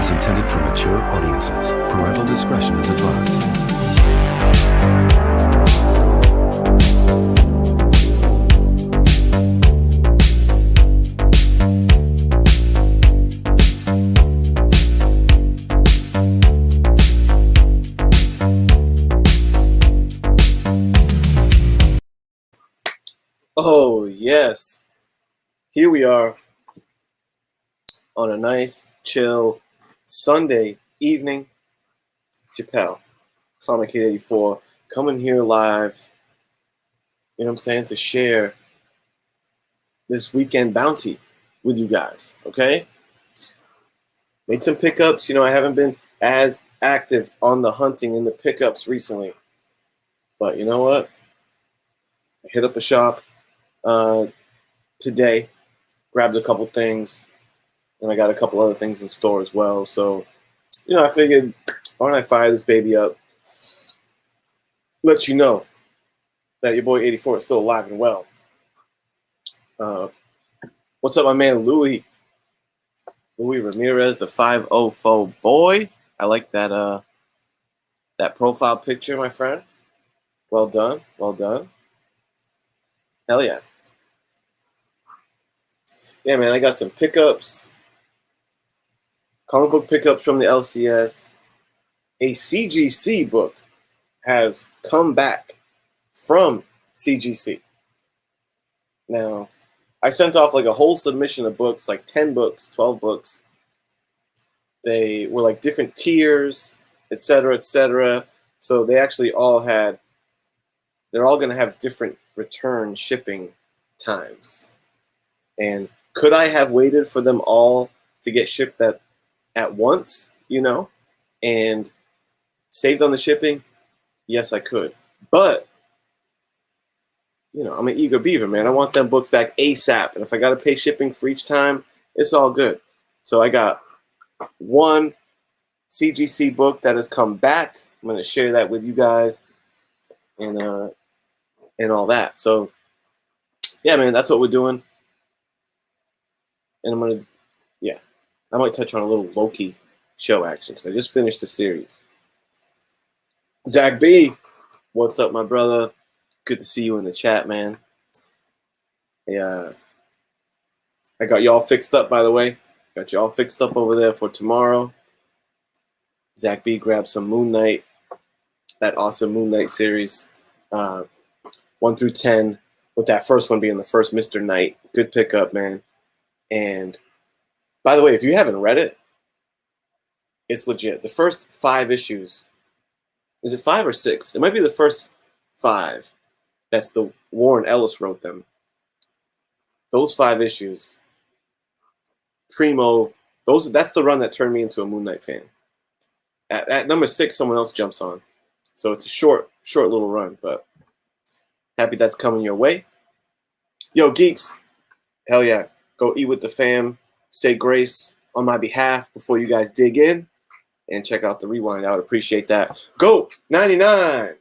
is intended for mature audiences. Parental discretion is advised. Oh, yes. Here we are on a nice, chill Sunday evening. It's your pal, Comic Kid 84, coming here live, you know what I'm saying, to share this weekend bounty with you guys, okay? Made some pickups. I haven't been as active on the hunting and the pickups recently. But you know what? I hit up the shop today, grabbed a couple things, and I got a couple other things in store as well. So, I figured, why don't I fire this baby up? Let you know that your boy 84 is still alive and well. What's up, my man Louis Ramirez, the 504 boy? I like that that profile picture, my friend. Well done, well done. Hell yeah. Yeah, man, I got some pickups. Comic book pickups from the LCS. A CGC book has come back from CGC. Now, I sent off like a whole submission of books, like 10 books, 12 books. They were like different tiers, etc., etc. So they actually they're all going to have different return shipping times. And could I have waited for them all to get shipped at once, and saved on the shipping? Yes, I could. But, I'm an eager beaver, man. I want them books back ASAP. And if I got to pay shipping for each time, it's all good. So I got one CGC book that has come back. I'm going to share that with you guys and all that. So, yeah, man, that's what we're doing. And I might touch on a little Loki show action because I just finished the series. Zach B, what's up, my brother? Good to see you in the chat, man. Yeah, I got y'all fixed up, by the way. Got y'all fixed up over there for tomorrow. Zach B grabbed some Moon Knight, that awesome Moon Knight series, 1 through 10, with that first one being the first Mr. Knight. Good pickup, man. And by the way, if you haven't read it, it's legit. The first 5 issues, is it 5 or 6? It might be the first 5. That's the Warren Ellis wrote them. Those 5 issues, primo. That's the run that turned me into a Moon Knight fan. At number 6, someone else jumps on. So it's a short little run, but happy that's coming your way. Yo, geeks, hell yeah. Go eat with the fam. Say grace on my behalf before you guys dig in. And check out the rewind. I would appreciate that. Go 99.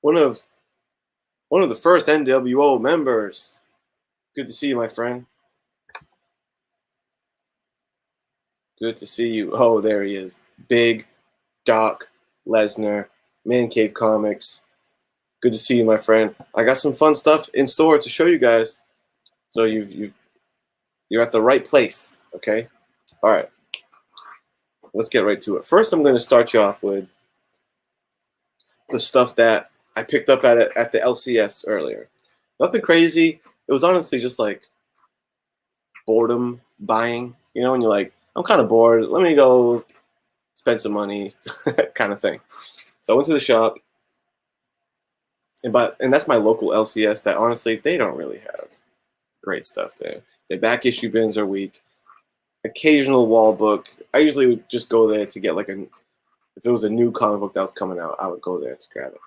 One of the first NWO members. Good to see you, my friend. Good to see you. Oh, there he is. Big Doc Lesnar, Man Cave Comics. Good to see you, my friend. I got some fun stuff in store to show you guys. So you're at the right place, okay? All right. Let's get right to it. First, I'm going to start you off with the stuff that I picked up at the LCS earlier. Nothing crazy. It was honestly just like boredom buying, when you're like, I'm kind of bored. Let me go spend some money kind of thing. So I went to the shop, and that's my local LCS that honestly, they don't really have great stuff there. Their back issue bins are weak. Occasional wall book. I usually would just go there to get if it was a new comic book that was coming out, I would go there to grab it.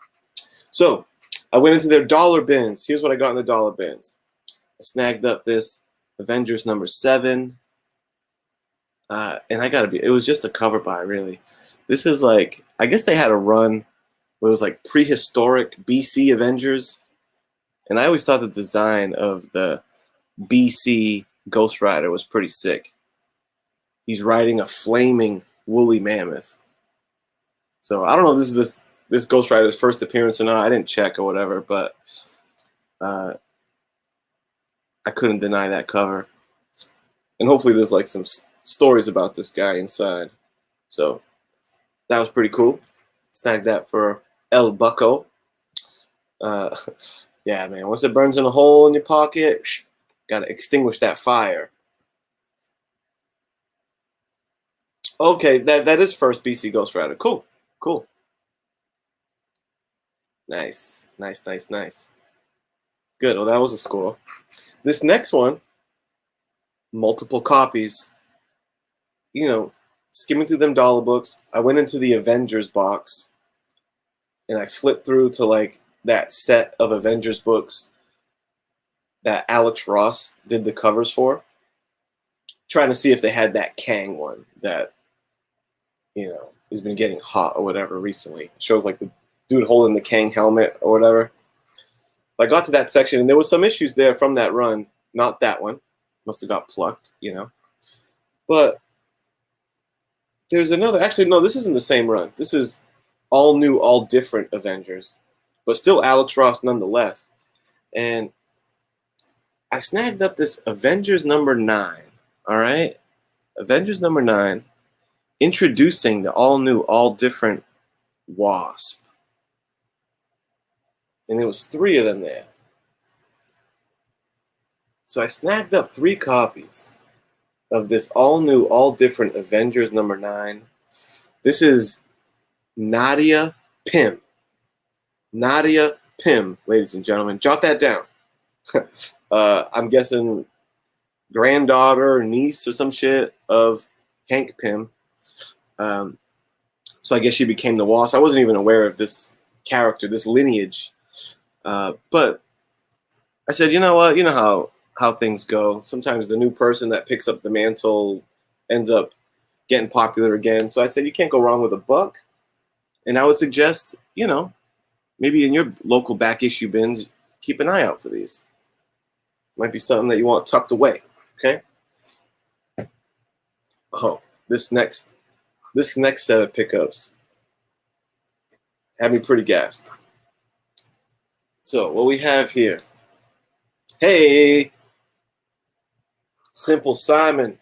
So I went into their dollar bins. Here's what I got in the dollar bins. I snagged up this Avengers number 7. And it was just a cover buy, really. This is I guess they had a run where it was prehistoric BC Avengers. And I always thought the design of the BC Ghost Rider was pretty sick. he's riding a flaming woolly mammoth. So I don't know if this is this Ghost Rider's first appearance or not. I didn't check or whatever, but I couldn't deny that cover. And hopefully there's like some stories about this guy inside. So that was pretty cool. Snagged that for El Bucko. Yeah, man. Once it burns in a hole in your pocket, gotta extinguish that fire. Okay, that is first BC Ghost Rider. Cool. Nice. Good. Well, that was a score. This next one, multiple copies. You know, skimming through them dollar books, I went into the Avengers box, and I flipped through to like that set of Avengers books that Alex Ross did the covers for, trying to see if they had that Kang one that, you know, has been getting hot or whatever recently. It shows like the dude holding the Kang helmet or whatever. I got to that section, and there was some issues there from that run. Not that one. Must have got plucked, you know. But there's another. Actually, no, this isn't the same run. This is all new, all different Avengers, but still Alex Ross nonetheless. And I snagged up this Avengers number 9. All right, Avengers number 9, introducing the all new, all different Wasp. And there was 3 of them there. So I snagged up 3 copies of this all new, all different Avengers number 9. This is Nadia Pym. Nadia Pym, ladies and gentlemen. Jot that down. I'm guessing granddaughter, niece, or some shit of Hank Pym. So I guess she became the Wasp. I wasn't even aware of this character, this lineage. But I said, you know what? You know how things go. Sometimes the new person that picks up the mantle ends up getting popular again. So I said, you can't go wrong with a buck. And I would suggest, you know, maybe in your local back issue bins, keep an eye out for these. Might be something that you want tucked away. Okay. Oh, this next set of pickups had me pretty gassed. So what we have here. Hey, Simple Simon.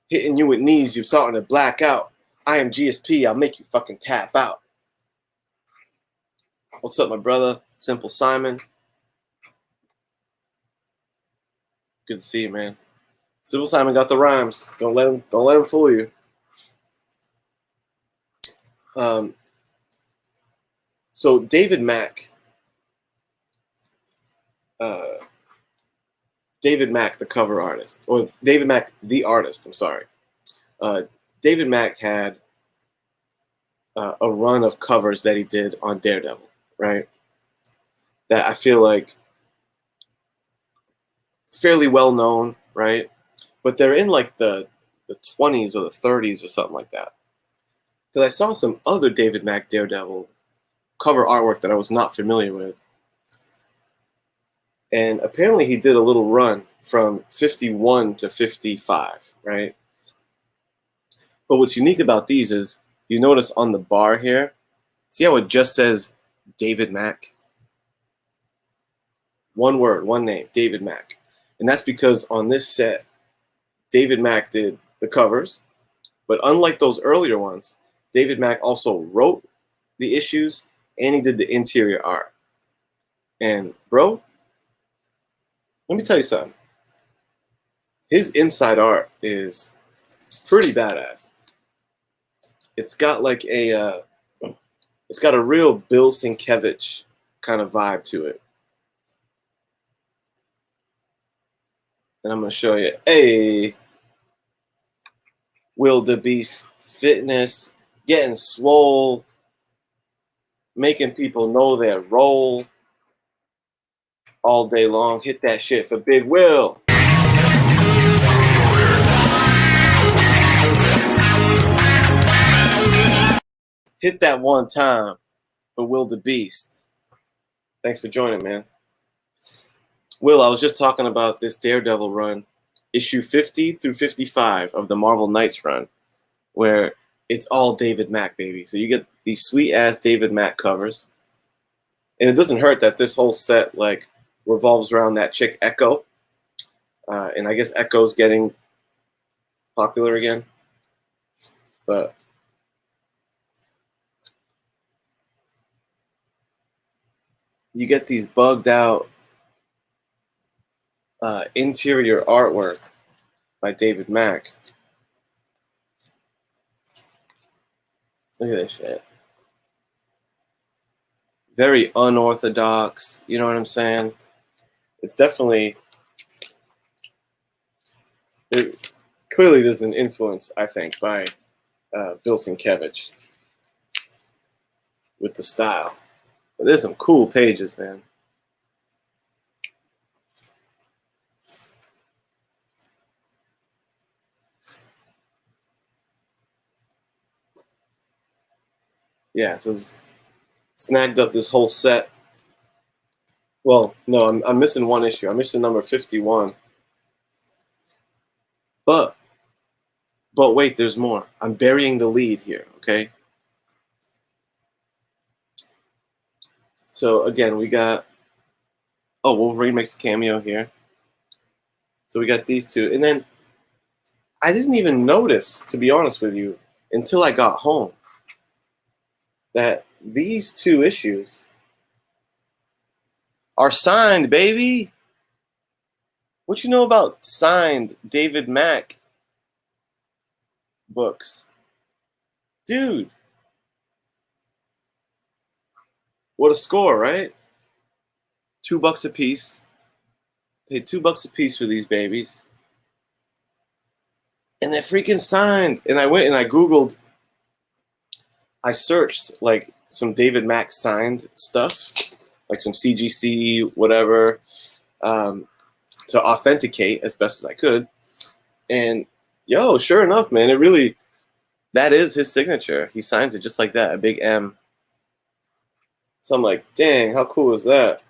Hitting you with knees, you're starting to black out. I am GSP, I'll make you fucking tap out. What's up, my brother? Simple Simon. Good to see you, man. Simple Simon got the rhymes. Don't let him fool you. So David Mack, the cover artist, or David Mack, the artist. I'm sorry. David Mack had a run of covers that he did on Daredevil, right? That I feel like fairly well known, right? But they're in like the 20s or the 30s or something like that. Because I saw some other David Mack Daredevil cover artwork that I was not familiar with. And apparently he did a little run from 51 to 55, right? But what's unique about these is you notice on the bar here, see how it just says David Mack? One word, one name, David Mack. And that's because on this set, David Mack did the covers. But unlike those earlier ones, David Mack also wrote the issues and he did the interior art. And bro, let me tell you something. His inside art is pretty badass. It's got like it's got a real Bill Sienkiewicz kind of vibe to it. And I'm gonna show you. Hey, Wildebeest fitness, getting swole, making people know their role all day long. Hit that shit for Big Will. Hit that one time for Wildebeest. Thanks for joining, man. Will, I was just talking about this Daredevil run. issue 50 through 55 of the Marvel Knights run, where it's all David Mack, baby. So you get these sweet ass David Mack covers, and it doesn't hurt that this whole set like revolves around that chick Echo, and I guess Echo's getting popular again, but you get these bugged out interior artwork by David Mack. Look at this shit. Very unorthodox, you know what I'm saying? It's definitely, clearly there's an influence, I think, by Bill Sienkiewicz with the style. But there's some cool pages, man. Yeah, so it's snagged up this whole set. Well, no, I'm missing one issue. I'm missing number 51. But wait, there's more. I'm burying the lead here, okay? So again, we got, oh, Wolverine makes a cameo here. So we got these two. And then I didn't even notice, to be honest with you, until I got home, that these two issues are signed, baby. What you know about signed David Mack books? Dude. What a score, right? $2 a piece. Paid $2 a piece for these babies. And they're freaking signed. And I went and I Googled, I searched like some David Mack signed stuff, like some CGC, whatever, to authenticate as best as I could. And yo, sure enough, man, it really, that is his signature. He signs it just like that, a big M. So I'm like, dang, how cool is that?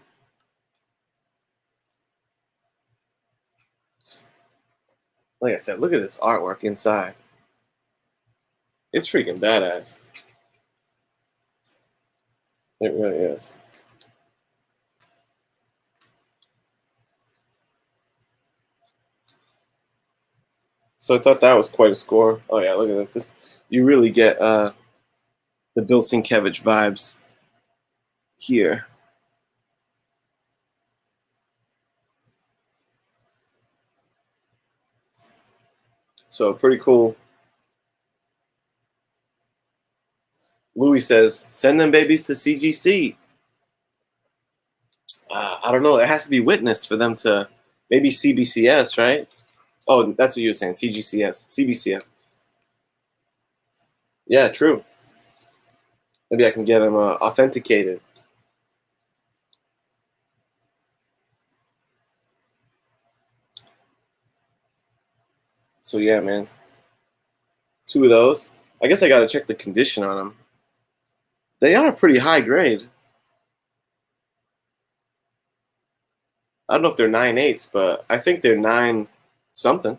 Like I said, look at this artwork inside. It's freaking badass. It really is. So I thought that was quite a score. Oh yeah, look at this. This, you really get the Bill Sienkiewicz vibes here. So pretty cool. Louis says, send them babies to CGC. I don't know. It has to be witnessed for them to, maybe CBCS, right? Oh, that's what you were saying, CGCS, CBCS. Yeah, true. Maybe I can get them authenticated. So yeah, man. 2 of those. I guess I got to check the condition on them. They are pretty high grade. I don't know if they're 9/8, but I think they're 9 something.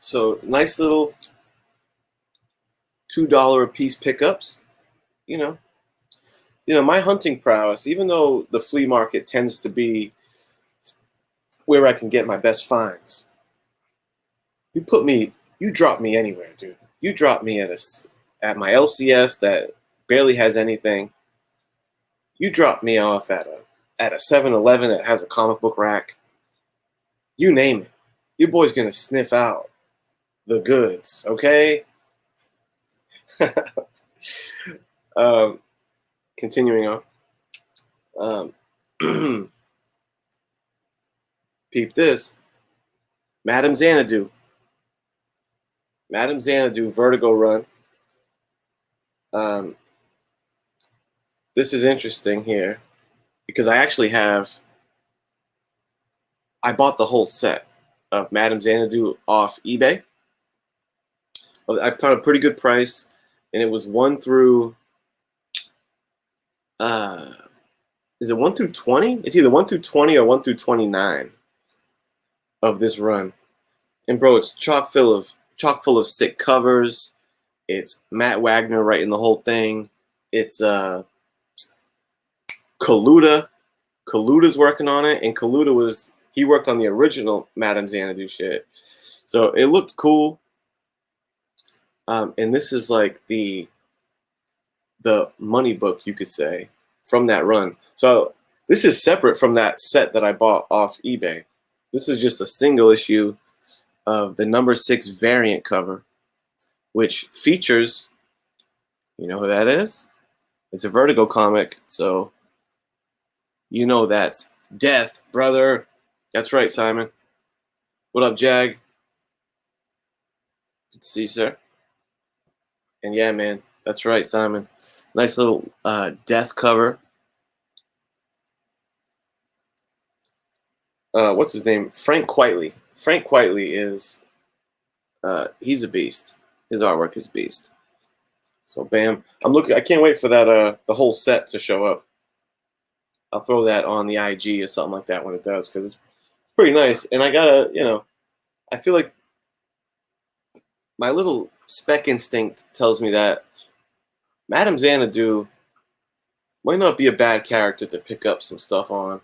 So nice little $2 a piece pickups. You know, my hunting prowess, even though the flea market tends to be where I can get my best finds. You drop me anywhere, dude. You drop me at my LCS that barely has anything. You drop me off at a 7-Eleven that has a comic book rack. You name it. Your boy's gonna sniff out the goods, okay? Continuing on. Peep this. Madame Xanadu. Madame Xanadu Vertigo run. This is interesting here because I bought the whole set of Madame Xanadu off eBay. I found a pretty good price, and it was 1 through is it 1 through 20? It's either 1 through 20 or 1 through 29 of this run. And bro, it's chock full of sick covers. It's Matt Wagner writing the whole thing. It's Kaluta. Kaluta's working on it, and Kaluta he worked on the original Madame Xanadu shit. So it looked cool. And this is like the money book, you could say, from that run. So this is separate from that set that I bought off eBay. This is just a single issue of the number 6 variant cover, which features, you know who that is? It's a Vertigo comic, so you know that's Death, brother. That's right, Simon. What up, Jag? Good to see you, sir. And yeah, man, that's right, Simon. Nice little Death cover. What's his name? Frank Quitely. Frank Quitely is, he's a beast. His artwork is beast. So bam, I can't wait for that the whole set to show up. I'll throw that on the IG or something like that when it does, because it's pretty nice. And I gotta, I feel like my little spec instinct tells me that Madame Xanadu might not be a bad character to pick up some stuff on,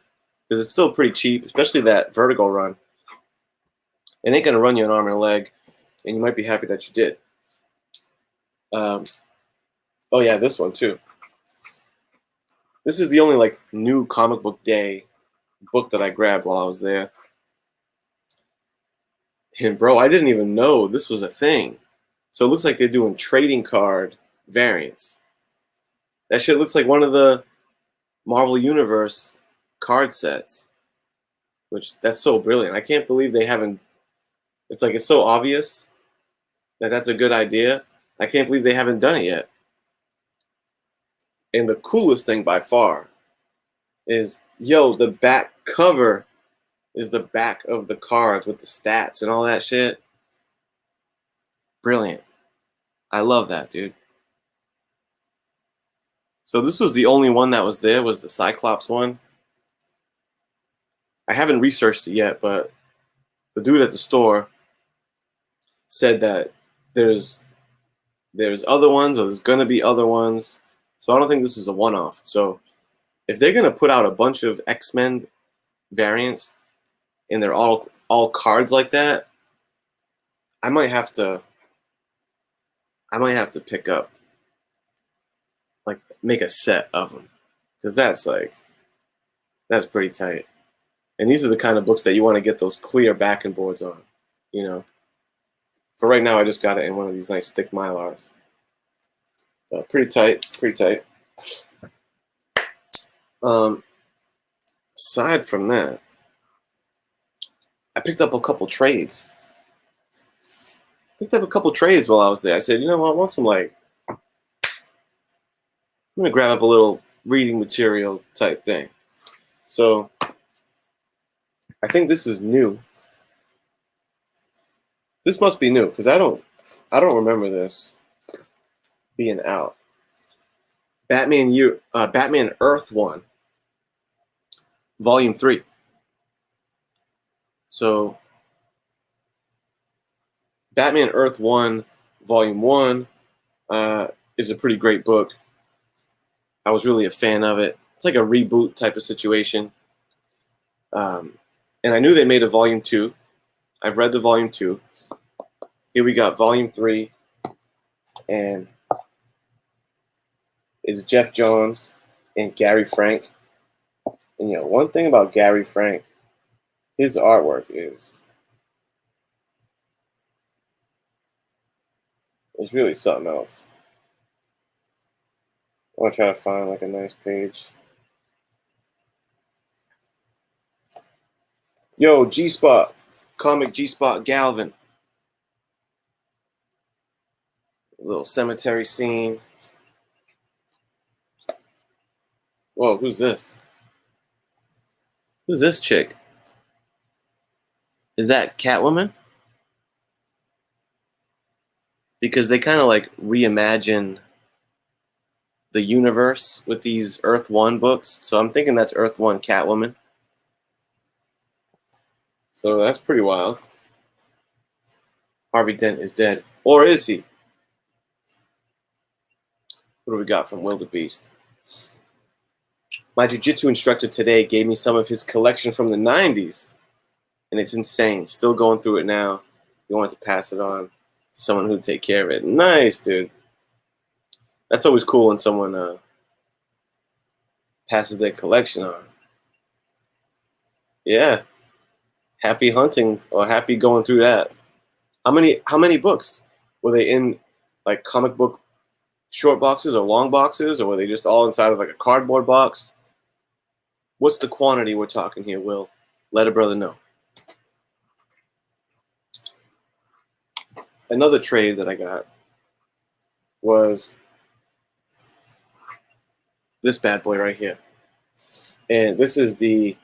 because it's still pretty cheap, especially that Vertigo run. It ain't gonna run you an arm and a leg, and you might be happy that you did. Oh yeah, this one too. This is the only like new comic book day book that I grabbed while I was there. And bro, I didn't even know this was a thing. So it looks like they're doing trading card variants. That shit looks like one of the Marvel Universe card sets, which that's so brilliant. I can't believe they haven't. It's like it's so obvious that that's a good idea. I can't believe they haven't done it yet. And the coolest thing by far is, the back cover is the back of the cards with the stats and all that shit. Brilliant. I love that, dude. So this was the only one that was there, was the Cyclops one. I haven't researched it yet, but the dude at the store said that there's other ones, or there's gonna be other ones. So I don't think this is a one-off. So if they're gonna put out a bunch of X-Men variants and they're all cards like that, I might have to pick up, like, make a set of them, because that's pretty tight. And these are the kind of books that you want to get those clear backing boards on, For right now, I just got it in one of these nice thick Mylars. Pretty tight. Aside from that, I picked up a couple trades. While I was there. I said, you know what, I want some, I'm going to grab up a little reading material type thing. So I think this is new. This must be new, because I don't remember this being out. Batman Earth 1, Volume 3. So Batman Earth 1, Volume 1 is a pretty great book. I was really a fan of it. It's like a reboot type of situation. And I knew they made a Volume 2. I've read the Volume 2. Here we got Volume 3. And it's Jeff Johns and Gary Frank. And one thing about Gary Frank, his artwork is really something else. I want to try to find like a nice page. Yo, G-Spot, comic G-Spot Galvin. A little cemetery scene. Whoa, who's this? Who's this chick? Is that Catwoman? Because they kind of like reimagine the universe with these Earth 1 books. So I'm thinking that's Earth 1 Catwoman. So that's pretty wild. Harvey Dent is dead. Or is he? What do we got from Wildebeest? My jiu-jitsu instructor today gave me some of his collection from the 90s. And it's insane. Still going through it now. He wanted to pass it on to someone who'd take care of it. Nice, dude. That's always cool when someone passes their collection on. Yeah. Happy hunting or happy going through that. How many books? Were they in like comic book short boxes or long boxes, or were they just all inside of like a cardboard box? What's the quantity we're talking here, Will? Let a brother know. Another trade that I got was this bad boy right here. And this is the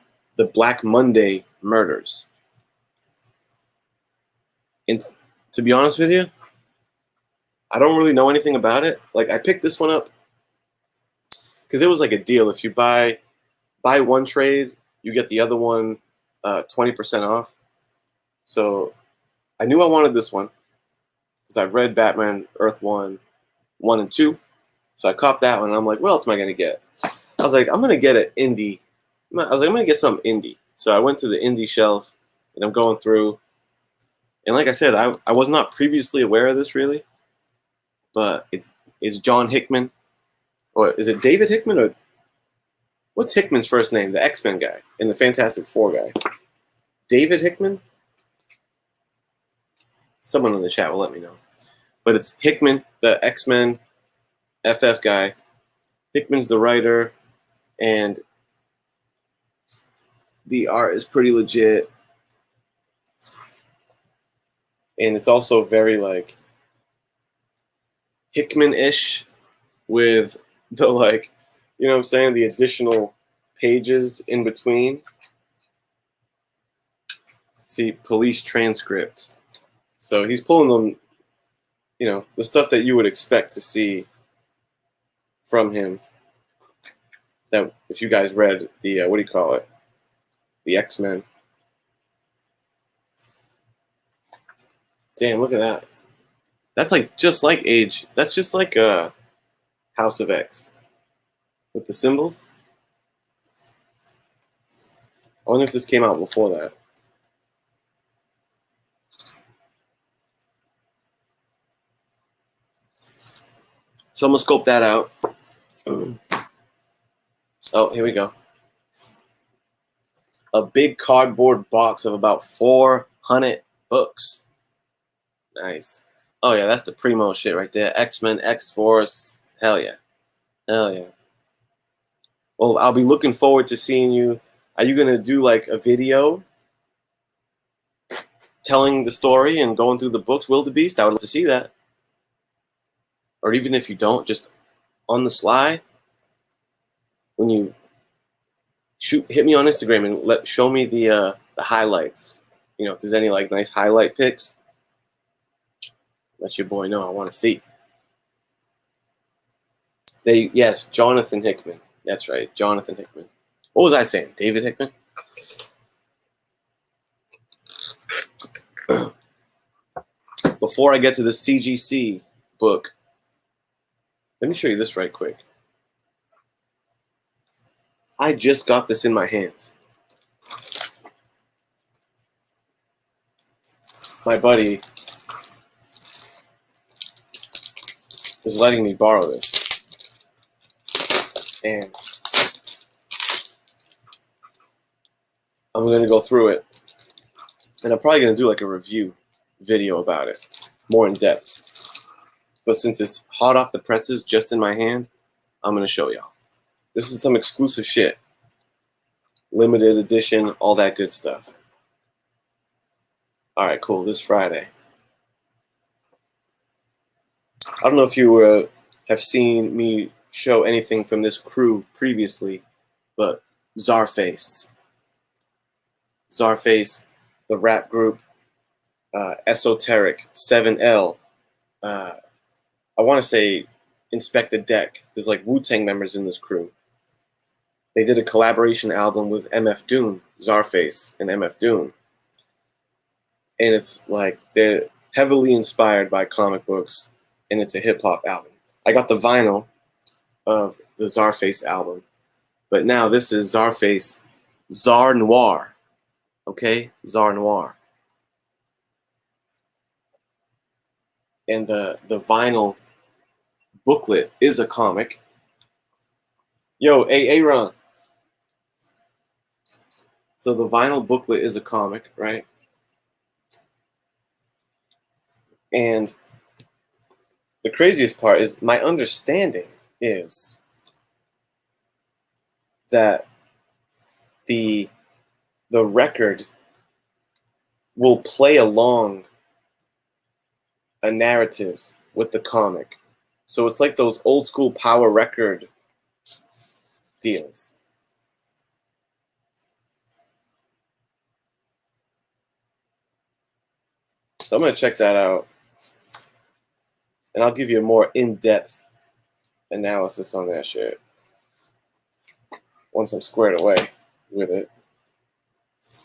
Black Monday murders. And to be honest with you, I don't really know anything about it. Like, I picked this one up because it was like a deal. If you buy one trade, you get the other one 20% off. So I knew I wanted this one because I've read Batman Earth 1 and 2. So I copped that one, and I'm like, what else am I going to get? I was like, I'm going to get an indie. I'm going to get some indie. So I went to the indie shelf, and I'm going through. And like I said, I was not previously aware of this, really. But it's John Hickman. Or is it David Hickman? Or what's Hickman's first name? The X-Men guy and the Fantastic Four guy. David Hickman? Someone in the chat will let me know. But it's Hickman, the X-Men FF guy. Hickman's the writer, and the art is pretty legit. And it's also very like Hickman-ish with the like, you know what I'm saying, the additional pages in between. See, police transcript. So he's pulling them, you know, the stuff that you would expect to see from him. That if you guys read the what do you call it, the X-Men. Damn, look at that. That's like just like Age. That's just like House of X with the symbols. I wonder if this came out before that. So I'm gonna scope that out. Oh, here we go. A big cardboard box of about 400 books. Nice. Oh yeah, that's the primo shit right there. X-Men, X-Force. Hell yeah. Hell yeah. Well, I'll be looking forward to seeing you. Are you gonna do like a video telling the story and going through the books, Wildebeest? I would love to see that. Or even if you don't, just on the sly, when you hit me on Instagram and show me the highlights. You know, if there's any like nice highlight pics, let your boy know I want to see. Yes, Jonathan Hickman. That's right, Jonathan Hickman. What was I saying? David Hickman? Before I get to the CGC book, let me show you this right quick. I just got this in my hands. My buddy is letting me borrow this. And I'm going to go through it. And I'm probably going to do like a review video about it, more in depth. But since it's hot off the presses, just in my hand, I'm going to show y'all. This is some exclusive shit. Limited edition, all that good stuff. All right, cool. This Friday. I don't know if you have seen me show anything from this crew previously, but Czarface. Czarface, the rap group, Esoteric, 7L. I want to say Inspect the Deck. There's like Wu-Tang members in this crew. They did a collaboration album with MF Doom, Czarface and MF Doom. And it's like they're heavily inspired by comic books, and it's a hip-hop album. I got the vinyl of the Czarface album, but now this is Czarface Czar Noir. Okay? Czar Noir. And the vinyl booklet is a comic. Yo, hey, Aaron. So the vinyl booklet is a comic, right? And the craziest part is my understanding is that the record will play along a narrative with the comic. So it's like those old school power record deals. So I'm going to check that out. And I'll give you a more in-depth analysis on that shit once I'm squared away with it.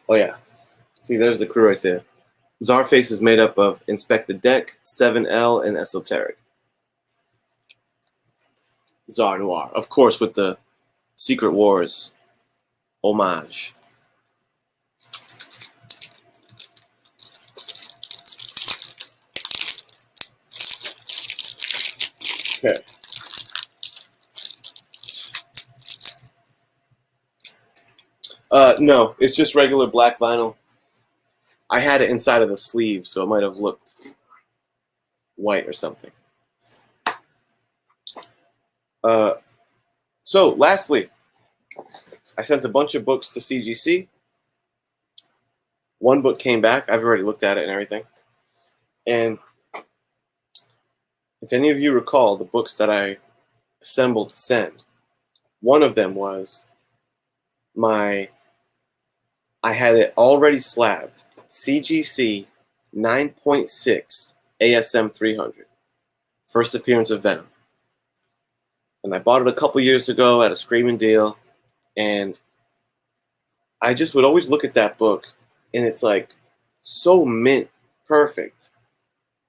Oh, yeah. See, there's the crew right there. Czarface is made up of Inspect the Deck, 7L, and Esoteric. Czar Noir. Of course, with the Secret Wars homage. Okay. No, it's just regular black vinyl. I had it inside of the sleeve, so it might have looked white or something. So, lastly, I sent a bunch of books to CGC. One book came back. I've already looked at it and everything. And if any of you recall the books that I assembled to send, one of them was I had it already slabbed, CGC 9.6 ASM 300, first appearance of Venom. And I bought it a couple years ago at a screaming deal, and I just would always look at that book, and it's like so mint perfect,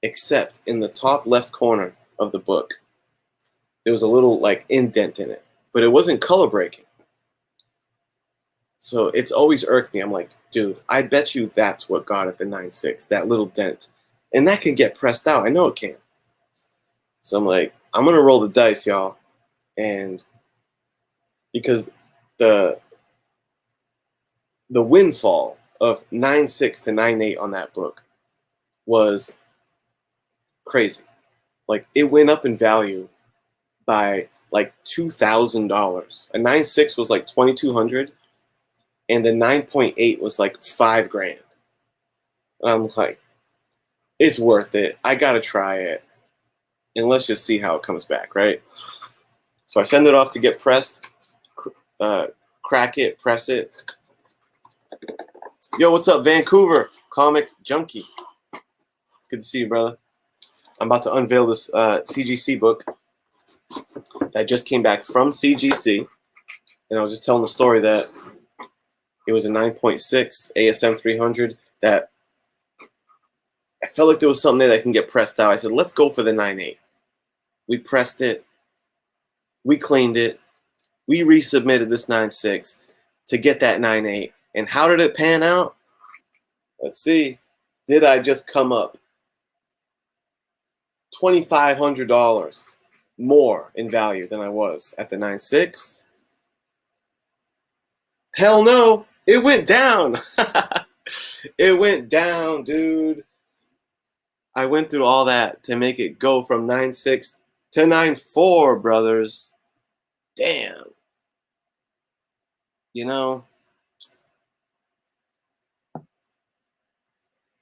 except in the top left corner of the book, there was a little like indent in it, but it wasn't color breaking. So it's always irked me. I'm like, dude, I bet you that's what got it the 9.6, that little dent. And that can get pressed out. I know it can. So I'm like, I'm going to roll the dice, y'all. And because the windfall of 9.6 to 9.8 on that book was crazy. Like, it went up in value by like $2,000. A 9.6 was like $2,200. And the 9.8 was like $5,000. And I'm like, it's worth it. I gotta try it. And let's just see how it comes back, right? So I send it off to get pressed, crack it, press it. Yo, what's up, Vancouver? Comic Junkie. Good to see you, brother. I'm about to unveil this CGC book that just came back from CGC. And I was just telling the story that it was a 9.6 ASM 300 that I felt like there was something there that can get pressed out. I said, let's go for the 9.8. We pressed it. We cleaned it. We resubmitted this 9.6 to get that 9.8. And how did it pan out? Let's see. Did I just come up $2,500 more in value than I was at the 9.6? Hell no. It went down. It went down, dude. I went through all that to make it go from 9.6 to 9.4, brothers. Damn. You know,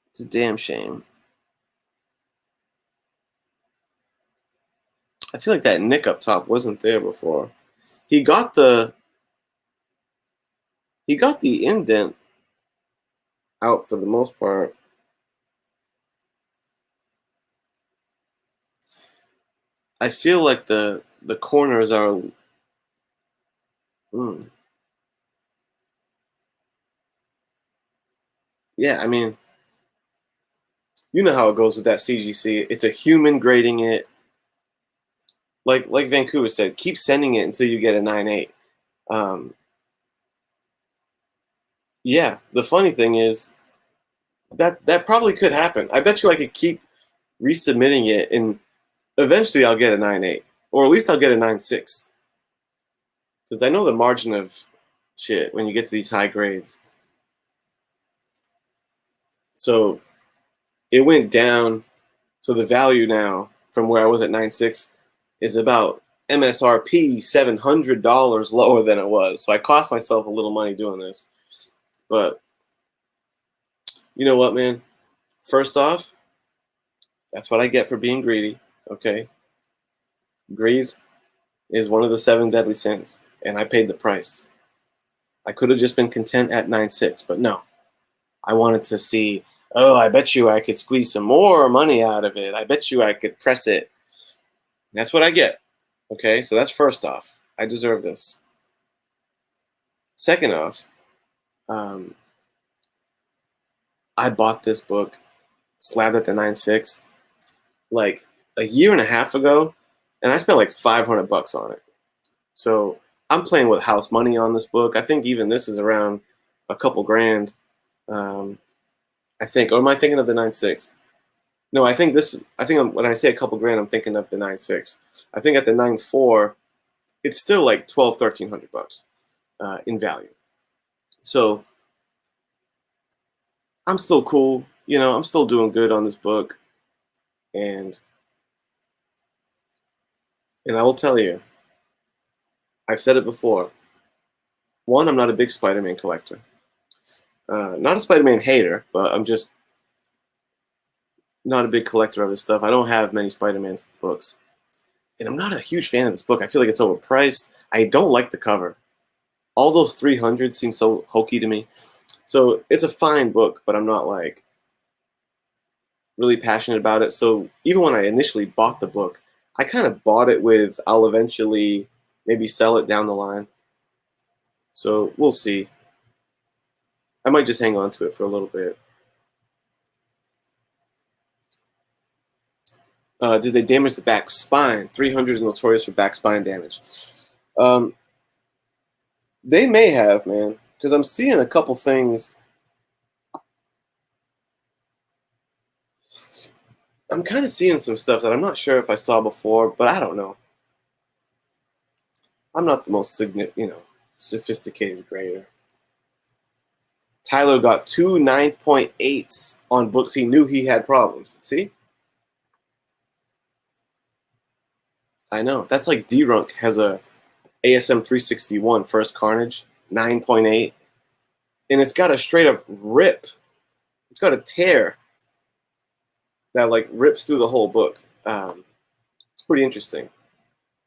it's a damn shame. I feel like that nick up top wasn't there before. He got the indent out for the most part. I feel like the corners are. Mm, yeah, I mean, you know how it goes with that CGC. It's a human grading it. Like Vancouver said, keep sending it until you get a 9.8. Um, yeah, the funny thing is that probably could happen. I bet you I could keep resubmitting it, and eventually I'll get a 9.8, or at least I'll get a 9.6. Because I know the margin of shit when you get to these high grades. So it went down. So the value now from where I was at 9.6 is about MSRP $700 lower than it was. So I cost myself a little money doing this. But you know what, man? First off, that's what I get for being greedy. Okay, greed is one of the seven deadly sins, and I paid the price. I could have just been content at 9.6, but no. I wanted to see, oh, I bet you I could squeeze some more money out of it. I bet you I could press it. That's what I get. Okay, so that's first off. I deserve this. Second off, um, I bought this book, slabbed at the 9.6, like a year and a half ago, and I spent like $500 on it. So I'm playing with house money on this book. I think even this is around a couple grand. I think, or am I thinking of the 9.6? No, I think this. I think when I say a couple grand, I'm thinking of the 9.6. I think at the 9.4, it's still like 1,200, $1,300 in value. So I'm still cool. I'm still doing good on this book, and I will tell you, I've said it before. One, I'm not a big Spider-Man collector. Not a Spider-Man hater, but I'm just not a big collector of his stuff. I don't have many Spider-Man books. And I'm not a huge fan of this book. I feel like it's overpriced. I don't like the cover. All those 300s seem so hokey to me. So it's a fine book, but I'm not like really passionate about it. So even when I initially bought the book, I kind of bought it with I'll eventually maybe sell it down the line. So we'll see. I might just hang on to it for a little bit. Did they damage the back spine? 300 is notorious for back spine damage. Um, they may have, man, because I'm seeing a couple things. I'm kind of seeing some stuff that I'm not sure if I saw before, but I don't know. I'm not the most sophisticated grader. Tyler got two 9.8s on books he knew he had problems. See? I know. That's like D-Runk has a ASM 361 First Carnage, 9.8. And it's got a straight up rip. It's got a tear that like rips through the whole book. It's pretty interesting.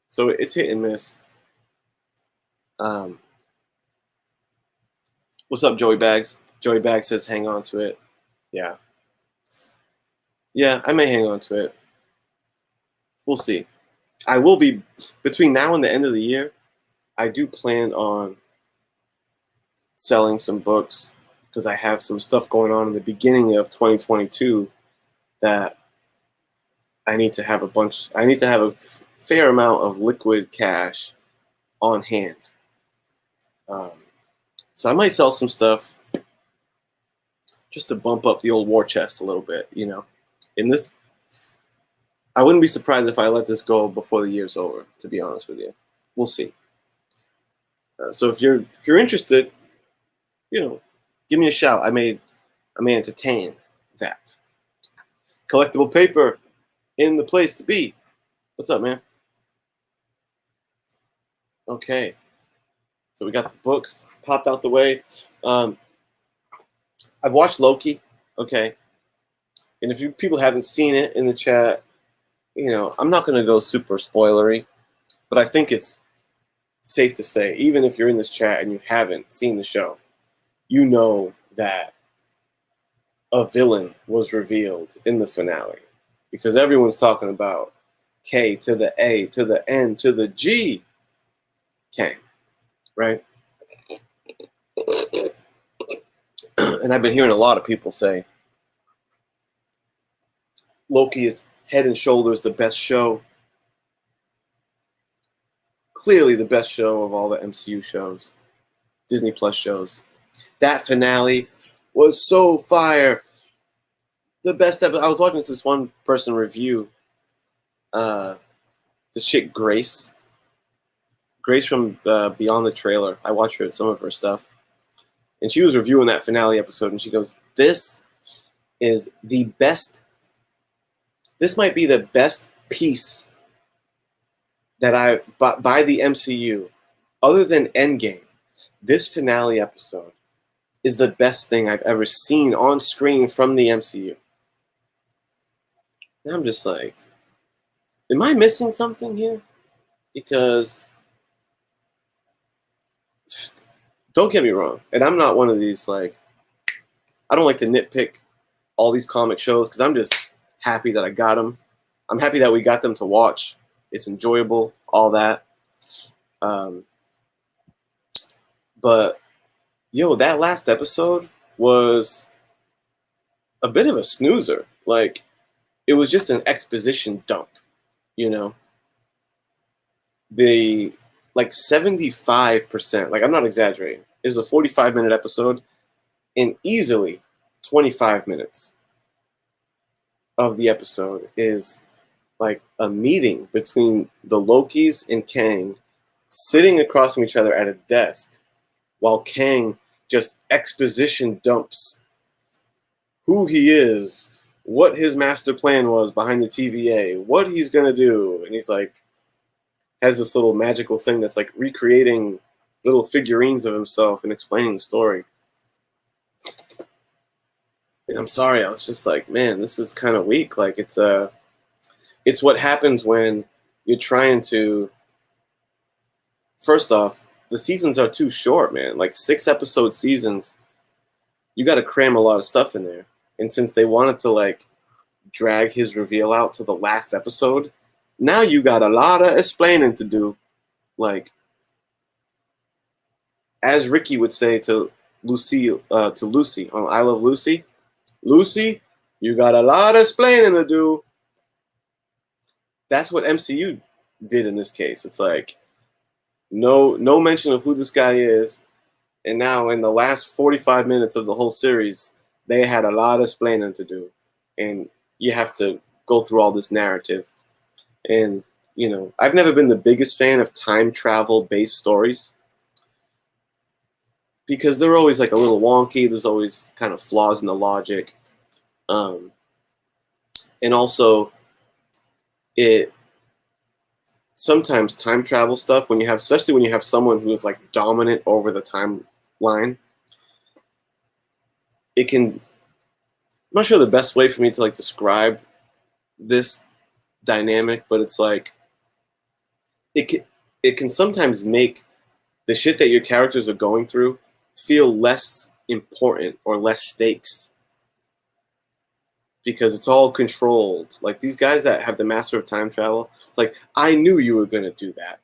So it's hit and miss. What's up, Joey Bags? Joey Bags says hang on to it. Yeah. Yeah, I may hang on to it. We'll see. I will be, between now and the end of the year, I do plan on selling some books because I have some stuff going on in the beginning of 2022 that I need to have a fair amount of liquid cash on hand. So I might sell some stuff just to bump up the old war chest a little bit, In this, I wouldn't be surprised if I let this go before the year's over, to be honest with you. We'll see. So if you're interested, give me a shout. I may entertain that. Collectible paper in the place to be. What's up, man? Okay. So we got the books popped out the way. I've watched Loki. Okay. And if people haven't seen it in the chat, I'm not going to go super spoilery, but I think it's safe to say, even if you're in this chat and you haven't seen the show, you know that a villain was revealed in the finale because everyone's talking about K to the A to the N to the G. Kang, right? And I've been hearing a lot of people say Loki is head and shoulders the best show. Clearly the best show of all the MCU shows, Disney Plus shows. That finale was so fire. The best episode. I was watching this one person review this chick Grace from Beyond the Trailer. I watched her at some of her stuff, and she was reviewing that finale episode, and she goes, "This is the best. This might be the best piece that by the MCU, other than Endgame. This finale episode is the best thing I've ever seen on screen from the MCU." And I'm just like, am I missing something here? Because don't get me wrong, and I'm not one of these, like, I don't like to nitpick all these comic shows because I'm just happy that I got them. I'm happy that we got them to watch. It's enjoyable, all that. But, yo, that last episode was a bit of a snoozer. Like, it was just an exposition dump, you know? The, like, 75%, like, I'm not exaggerating. It was a 45-minute episode, and easily 25 minutes of the episode is like a meeting between the Lokis and Kang sitting across from each other at a desk while Kang just exposition dumps who he is, what his master plan was behind the TVA, what he's going to do. And he's like, has this little magical thing that's like recreating little figurines of himself and explaining the story. And I'm sorry, I was just like, man, this is kind of weak. Like, it's what happens when you're trying to. First off, the seasons are too short, man. Like 6-episode seasons, you got to cram a lot of stuff in there. And since they wanted to like drag his reveal out to the last episode, now you got a lot of explaining to do. Like, as Ricky would say to Lucy on I Love Lucy, Lucy, you got a lot of explaining to do. That's what MCU did in this case. It's like no mention of who this guy is, and now in the last 45 minutes of the whole series, they had a lot of explaining to do, and you have to go through all this narrative. And you know, I've never been the biggest fan of time travel based stories because they're always like a little wonky. There's always kind of flaws in the logic. And also, sometimes time travel stuff, especially when you have someone who is like dominant over the timeline, I'm not sure the best way for me to like describe this dynamic, but it's like, it can sometimes make the shit that your characters are going through feel less important or less stakes because it's all controlled. Like these guys that have the master of time travel, it's like, I knew you were going to do that.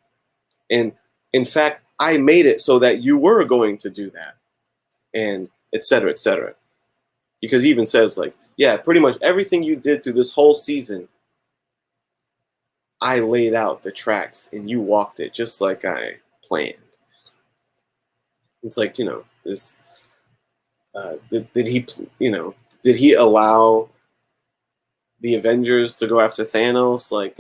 And in fact, I made it so that you were going to do that. And et cetera, et cetera. Because he even says like, yeah, pretty much everything you did through this whole season, I laid out the tracks and you walked it just like I planned. It's like, you know, this, did he allow the Avengers to go after Thanos? Like,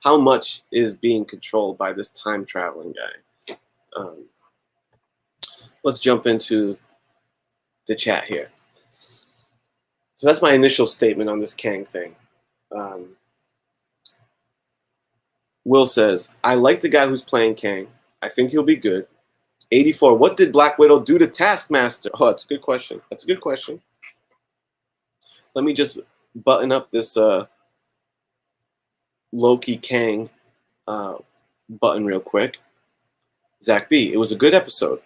how much is being controlled by this time traveling guy? Let's jump into the chat here. So that's my initial statement on this Kang thing. Will says, I like the guy who's playing Kang. I think he'll be good. 84, what did Black Widow do to Taskmaster? Oh, that's a good question. That's a good question. Let me just button up this Loki Kang button real quick. Zach B, it was a good episode,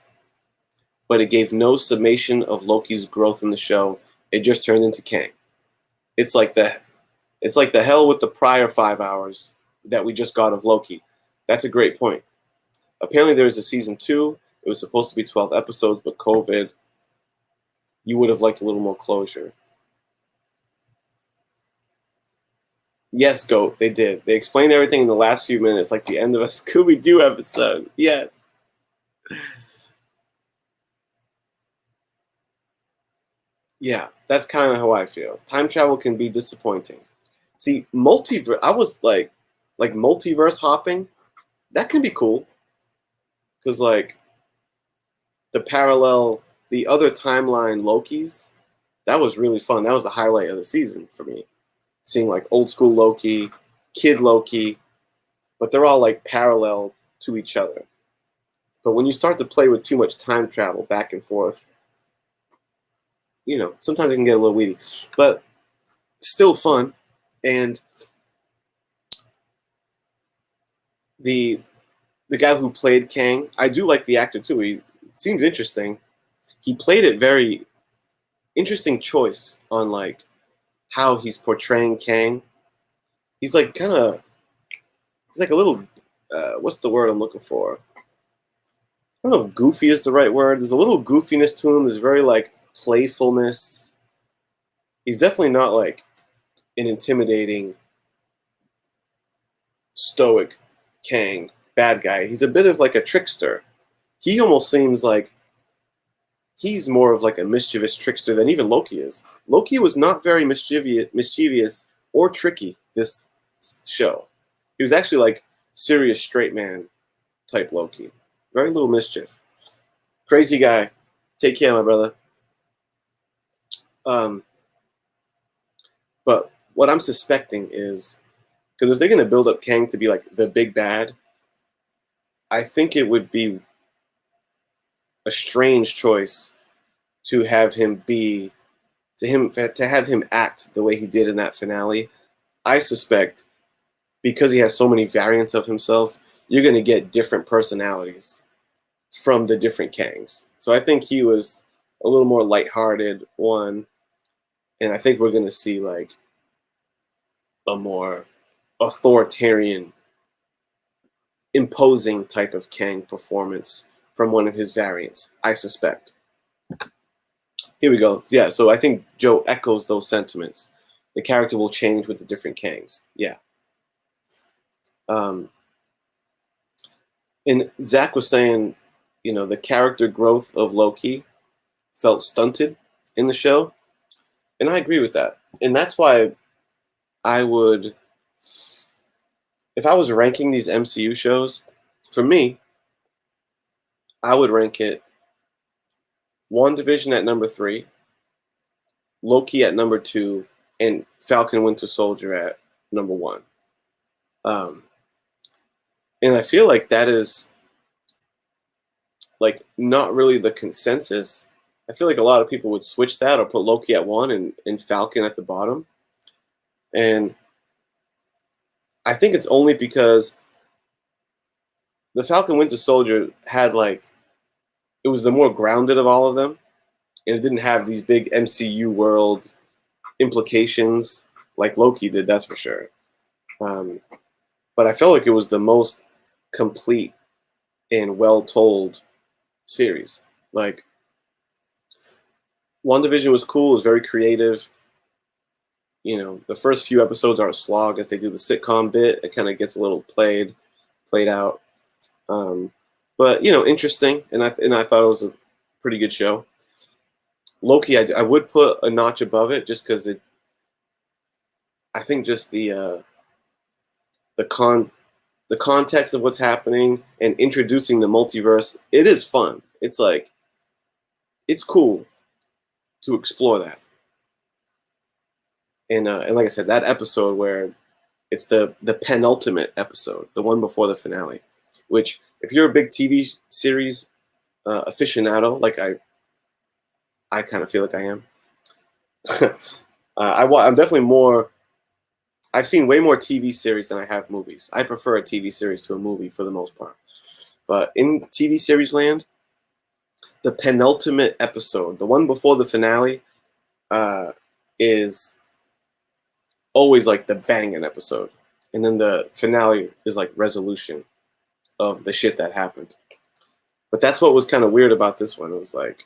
but it gave no summation of Loki's growth in the show. It just turned into Kang. It's like the hell with the prior 5 hours. that we just got of Loki. That's a great point. Apparently there's a season 2. It was supposed to be 12 episodes, but COVID. You would have liked a little more closure. Yes, Goat, they did. They explained everything in the last few minutes, like the end of a Scooby-Doo episode. Yes. Yeah, that's kind of how I feel. Time travel can be disappointing. See, multiverse. I was like multiverse hopping. That can be cool, because like the other timeline Lokis, that was really fun. That was the highlight of the season for me. Seeing like old school Loki, kid Loki, but they're all like parallel to each other. But when you start to play with too much time travel back and forth, sometimes it can get a little weedy, but still fun. And the guy who played Kang, I do like the actor too. He seems interesting. He played it very interesting choice on like how he's portraying Kang. He's like a little, what's the word I'm looking for? I don't know if goofy is the right word. There's a little goofiness to him. There's very like playfulness. He's definitely not like an intimidating, stoic Kang bad guy. He's a bit of like a trickster. He almost seems like he's more of like a mischievous trickster than even Loki is. Loki was not very mischievous or tricky this show. He was actually like serious straight man type Loki. Very little mischief. Crazy guy. Take care, my brother. But what I'm suspecting is, because if they're going to build up Kang to be like the big bad, I think it would be a strange choice to have him act the way he did in that finale. I suspect because he has so many variants of himself, you're going to get different personalities from the different Kangs. So I think he was a little more lighthearted one, and I think we're going to see like a more authoritarian, imposing type of Kang performance from one of his variants, I suspect. Here we go. Yeah, so I think Joe echoes those sentiments. The character will change with the different Kangs. Yeah. And Zach was saying, the character growth of Loki felt stunted in the show. And I agree with that. And that's why I would, if I was ranking these MCU shows, for me, I would rank it WandaVision at number 3, Loki at number 2, and Falcon Winter Soldier at number 1. And I feel like that is like not really the consensus. I feel like a lot of people would switch that or put Loki at 1 and Falcon at the bottom. And I think it's only because the Falcon Winter Soldier had like, it was the more grounded of all of them, and it didn't have these big MCU world implications like Loki did, that's for sure. But I felt like it was the most complete and well-told series. Like, WandaVision was cool, it was very creative. The first few episodes are a slog as they do the sitcom bit. It kind of gets a little played out. But interesting, and I thought it was a pretty good show. Loki, I would put a notch above it just because I think just the context of what's happening and introducing the multiverse, it is fun. It's like, it's cool to explore that. And like I said, that episode where it's the penultimate episode, the one before the finale, which if you're a big TV series aficionado, like I kind of feel like I am, I'm definitely more. I've seen way more TV series than I have movies. I prefer a TV series to a movie for the most part. But in TV series land, the penultimate episode, the one before the finale, is always like the banging episode. And then the finale is like resolution of the shit that happened. But that's what was kind of weird about this one. It was like,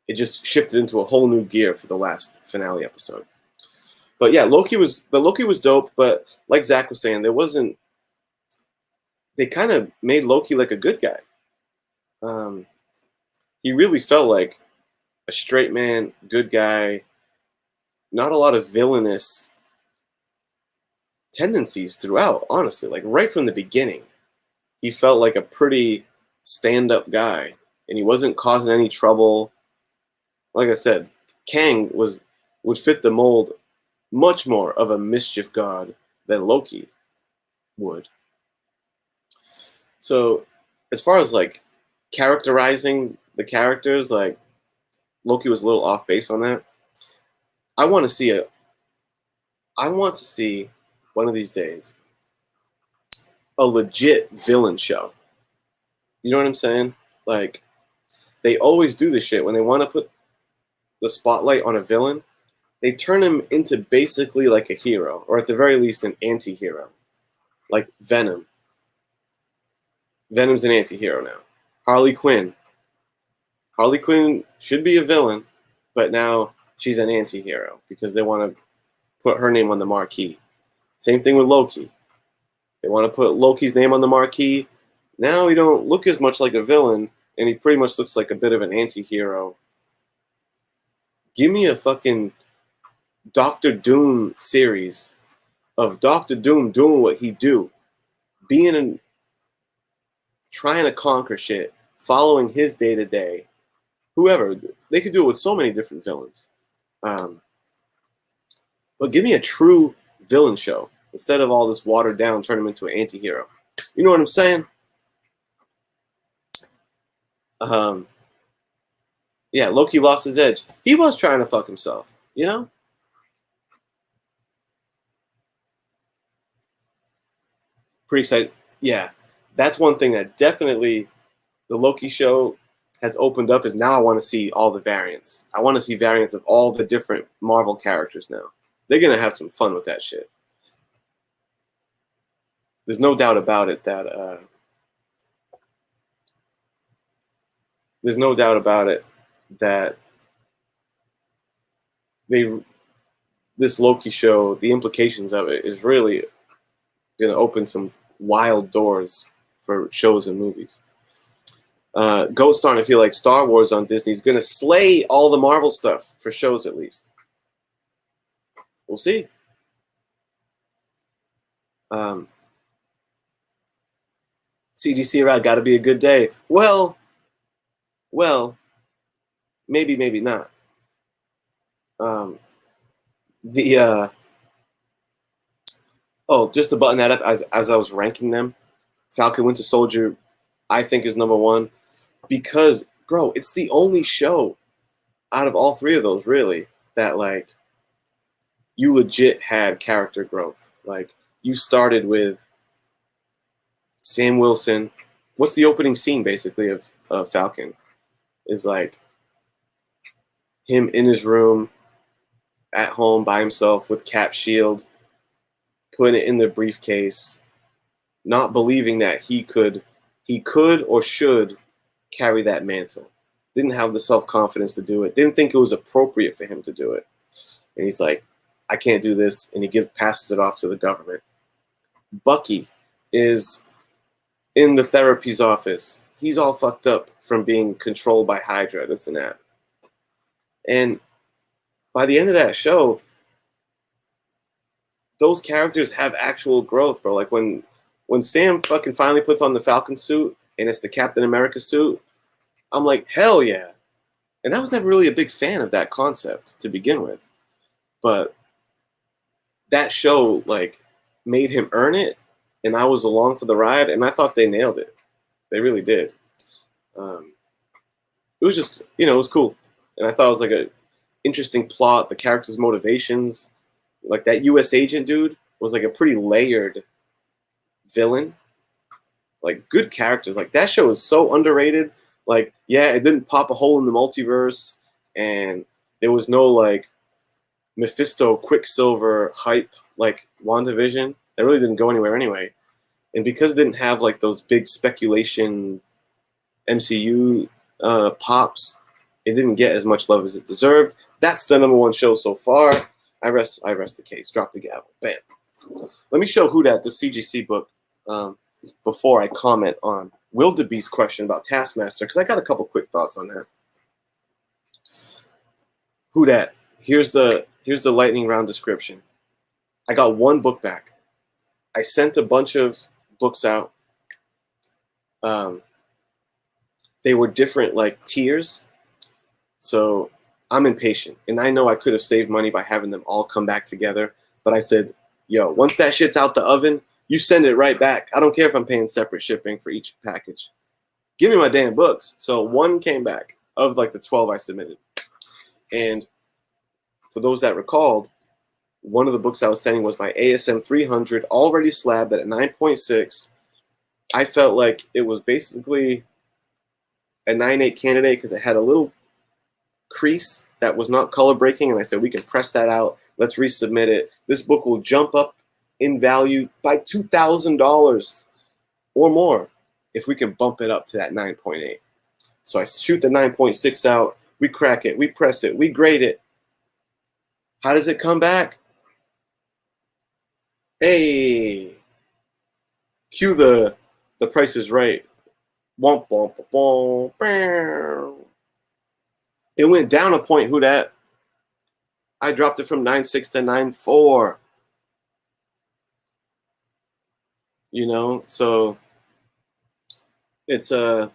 it just shifted into a whole new gear for the last finale episode. But yeah, Loki was dope. But like Zach was saying, they kind of made Loki like a good guy. He really felt like a straight man, good guy, not a lot of villainous tendencies throughout, honestly. Like right from the beginning, he felt like a pretty stand-up guy, and he wasn't causing any trouble. Like I said, Kang would fit the mold much more of a mischief god than Loki would. So as far as like characterizing the characters, like Loki was a little off base on that. I want to see one of these days a legit villain show. You know what I'm saying? Like, they always do this shit when they want to put the spotlight on a villain. They turn him into basically like a hero, or at the very least an anti-hero. Like Venom. Venom's an anti-hero now. Harley Quinn. Harley Quinn should be a villain, but now she's an anti-hero because they want to put her name on the marquee. Same thing with Loki. They want to put Loki's name on the marquee. Now he don't look as much like a villain, and he pretty much looks like a bit of an anti-hero. Give me a fucking Doctor Doom series of Doctor Doom doing what he do. Trying to conquer shit, following his day-to-day. Whoever. They could do it with so many different villains. But give me a true villain show instead of all this watered down, turn him into an anti-hero. You know what I'm saying? Yeah, Loki lost his edge. He was trying to fuck himself, you know? Pretty excited. Yeah, that's one thing that definitely the Loki show has opened up, is now I want to see all the variants. I want to see variants of all the different Marvel characters now. They're going to have some fun with that shit. There's no doubt about it that this Loki show, the implications of it is really going to open some wild doors for shows and movies. Goat's starting to feel like Star Wars on Disney is going to slay all the Marvel stuff for shows, at least. We'll see. CDC around, got to be a good day. Well, maybe not. Just to button that up, as I was ranking them, Falcon Winter Soldier, I think, is number one. Because, bro, it's the only show out of all three of those, really, that, like, you legit had character growth. Like, you started with Sam Wilson. What's the opening scene, basically, of Falcon? Is, like, him in his room, at home, by himself, with Cap shield, putting it in the briefcase, not believing that he could or should carry that mantle. Didn't have the self-confidence to do it. Didn't think it was appropriate for him to do it. And he's like, I can't do this. And he passes it off to the government. Bucky is in the therapy's office. He's all fucked up from being controlled by Hydra, this and that. And by the end of that show, those characters have actual growth, bro. Like when Sam fucking finally puts on the Falcon suit and it's the Captain America suit, I'm like, hell yeah. And I was never really a big fan of that concept to begin with. But that show, like, made him earn it, and I was along for the ride, and I thought they nailed it. They really did. It was just, it was cool. And I thought it was like a interesting plot, the characters' motivations. Like that US agent dude was like a pretty layered villain. Like good characters. Like that show is so underrated. Like, yeah, it didn't pop a hole in the multiverse, and there was no like Mephisto Quicksilver hype like WandaVision that really didn't go anywhere anyway. And because it didn't have like those big speculation MCU pops, it didn't get as much love as it deserved. That's the #1 show so far. I rest the case. Drop the gavel. Bam. Let me show who that the CGC book before I comment on Wildebeest's question about Taskmaster, because I got a couple quick thoughts on that. Who dat? Here's the lightning round description. I got one book back. I sent a bunch of books out. They were different like tiers. So I'm impatient. And I know I could have saved money by having them all come back together. But I said, yo, once that shit's out the oven, you send it right back. I don't care if I'm paying separate shipping for each package. Give me my damn books. So one came back of like the 12 I submitted. And for those that recalled, one of the books I was sending was my ASM 300, already slabbed at a 9.6. I felt like it was basically a 9.8 candidate because it had a little crease that was not color breaking, and I said we can press that out. Let's resubmit it. This book will jump up in value by $2,000 or more if we can bump it up to that 9.8. So I shoot the 9.6 out. We crack it. We press it. We grade it. How does it come back? Hey, cue the Price is Right. Womp, womp, womp, womp. It went down a point. Who dat? I dropped it from 9.6 to 9.4. You know, so it's what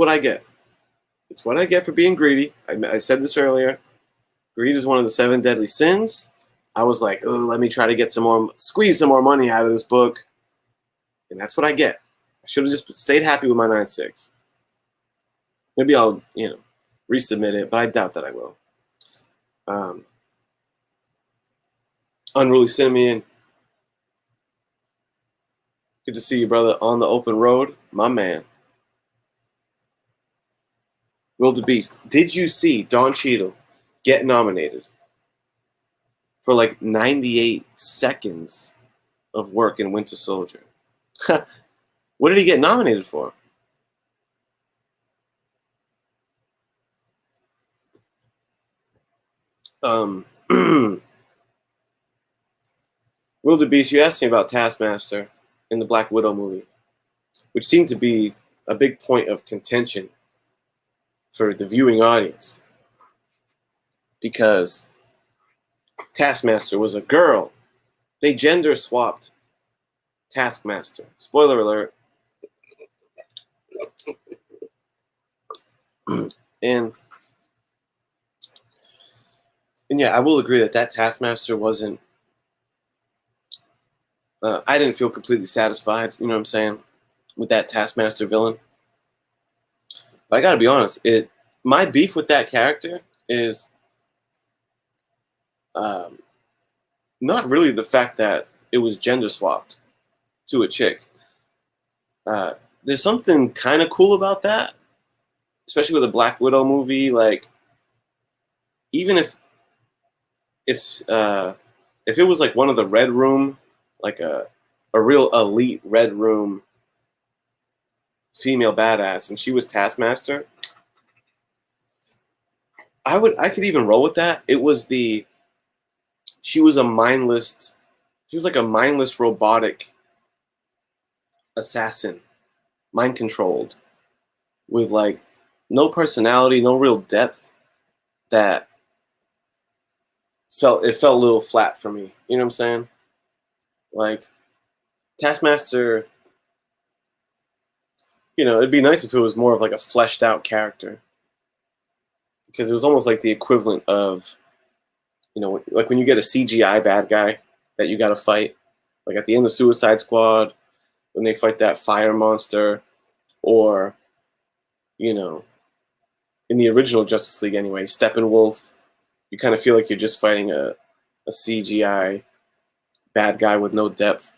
I get. It's what I get for being greedy. I said this earlier. Greed is one of the 7 deadly sins. I was like, oh, let me try to get squeeze some more money out of this book. And that's what I get. I should have just stayed happy with my 9.6. Maybe I'll, resubmit it, but I doubt that I will. Unruly Simeon. Good to see you, brother, on the open road. My man. Wildebeest. Did you see Don Cheadle get nominated for like 98 seconds of work in Winter Soldier? What did he get nominated for? Wildebeest, you asked me about Taskmaster in the Black Widow movie, which seemed to be a big point of contention for the viewing audience, because Taskmaster was a girl. They gender swapped Taskmaster. Spoiler alert. And yeah, I will agree that Taskmaster wasn't. I didn't feel completely satisfied, you know what I'm saying, with that Taskmaster villain. But I gotta be honest, my beef with that character is not really the fact that it was gender swapped to a chick. There's something kind of cool about that, especially with a Black Widow movie. Like, even if it was like one of the Red Room, like a real elite Red Room female badass, and she was Taskmaster, I could even roll with that. She was like a mindless robotic assassin, mind controlled, with like no personality, no real depth. That felt a little flat for me. You know what I'm saying? Like, Taskmaster, it'd be nice if it was more of like a fleshed out character, because it was almost like the equivalent of, like when you get a CGI bad guy that you got to fight, like at the end of Suicide Squad, when they fight that fire monster, or, in the original Justice League anyway, Steppenwolf, you kind of feel like you're just fighting a CGI bad guy with no depth.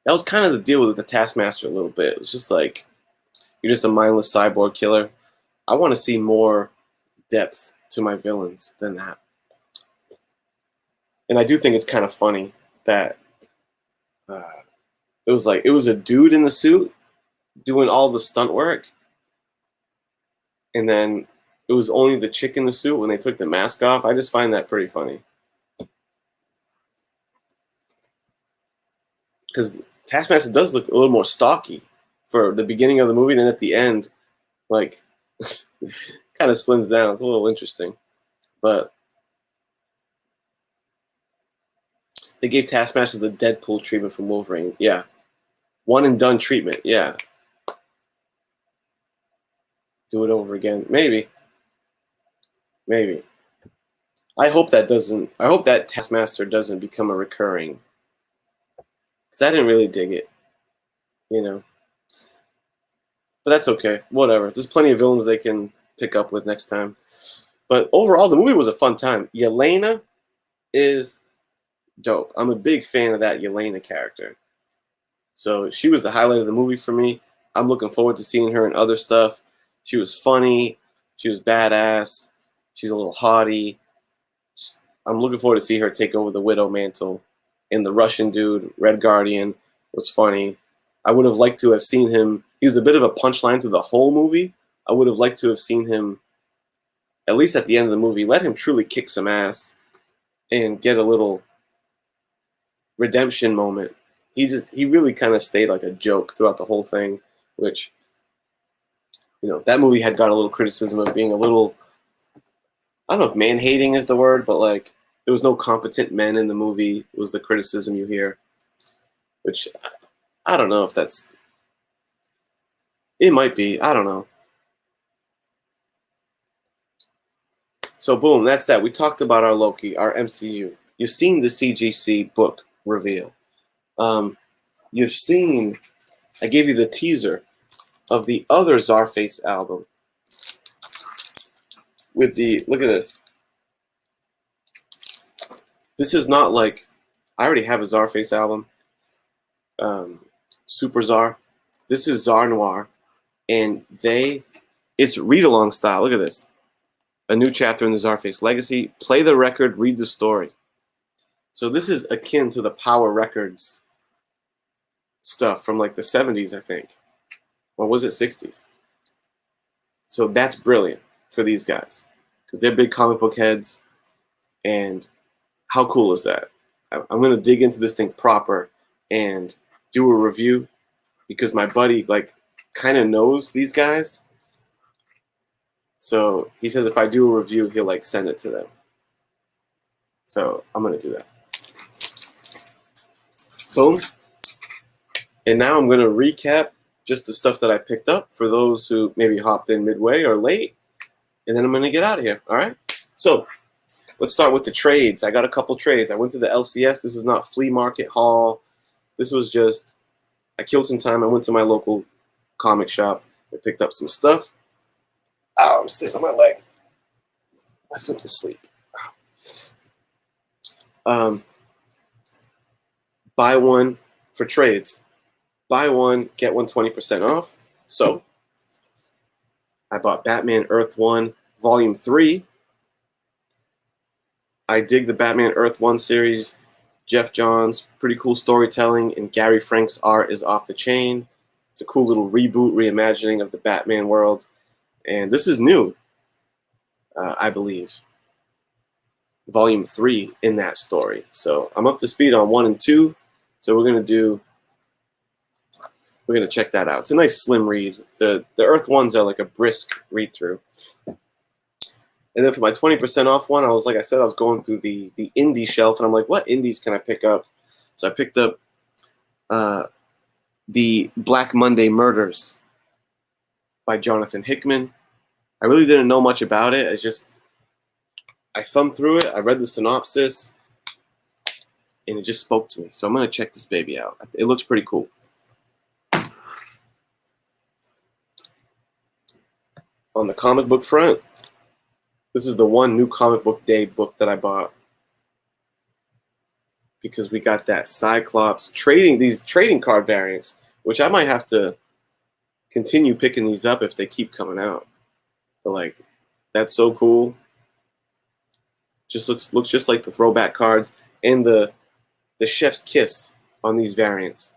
That was kind of the deal with the Taskmaster a little bit. It was just like, you're just a mindless cyborg killer. I want to see more depth to my villains than that. And I do think it's kind of funny that it was a dude in the suit doing all the stunt work, and then it was only the chick in the suit when they took the mask off. I just find that pretty funny. Because Taskmaster does look a little more stocky for the beginning of the movie, then at the end, like, kind of slims down. It's a little interesting. But they gave Taskmaster the Deadpool treatment from Wolverine. Yeah. One and done treatment. Yeah. Do it over again. Maybe. Maybe. I hope that Taskmaster doesn't become a recurring. Because I didn't really dig it. You know. But that's okay. Whatever. There's plenty of villains they can pick up with next time. But overall, the movie was a fun time. Yelena is dope. I'm a big fan of that Yelena character. So she was the highlight of the movie for me. I'm looking forward to seeing her in other stuff. She was funny. She was badass. She's a little haughty. I'm looking forward to see her take over the Widow mantle. And the Russian dude, Red Guardian, was funny. I would have liked to have seen him. He was a bit of a punchline through the whole movie. I would have liked to have seen him, at least at the end of the movie, let him truly kick some ass and get a little redemption moment. He really kind of stayed like a joke throughout the whole thing, which, you know, that movie had got a little criticism of being a little, I don't know if man-hating is the word, but like there was no competent men in the movie was the criticism you hear, which I don't know if that's, it might be, I don't know. So boom, that's that. We talked about our Loki, our MCU. You've seen the CGC book reveal. You've seen, I gave you the teaser of the other Czarface album. With the, look at this. This is not like, I already have a Czarface album. Super Czar. This is Czar Noir. And it's read-along style. Look at this. A new chapter in the Czarface legacy. Play the record, read the story. So this is akin to the Power Records stuff from like the 70s, I think. Or was it 60s? So that's brilliant for these guys. Because they're big comic book heads. And how cool is that? I'm going to dig into this thing proper and do a review. Because my buddy like kind of knows these guys. So he says if I do a review, he'll like send it to them. So I'm going to do that. Boom. And now I'm going to recap just the stuff that I picked up for those who maybe hopped in midway or late. And then I'm going to get out of here. All right. So let's start with the trades. I got a couple trades. I went to the LCS. This is not flea market haul. This was just, I killed some time. I went to my local comic shop. I picked up some stuff. Oh, I'm sitting on my leg. I went to sleep. Buy one for trades. Buy one, get one 20% off. So I bought Batman Earth 1 Volume 3. I dig the Batman Earth 1 series. Jeff Johns, pretty cool storytelling, and Gary Frank's art is off the chain. It's a cool little reboot, reimagining of the Batman world. And this is new, I believe. Volume 3 in that story. So I'm up to speed on 1 and 2. So we're going to check that out. It's a nice slim read. The Earth ones are like a brisk read through. And then for my 20% off one, I was going through the indie shelf, and I'm like, what indies can I pick up? So I picked up the Black Monday Murders by Jonathan Hickman. I really didn't know much about it. I thumbed through it. I read the synopsis, and it just spoke to me. So I'm going to check this baby out. It looks pretty cool. On the comic book front, this is the one new comic book day book that I bought. Because we got that Cyclops these trading card variants, which I might have to continue picking these up if they keep coming out. But like, That's so cool. Just looks just like the throwback cards. And the chef's kiss on these variants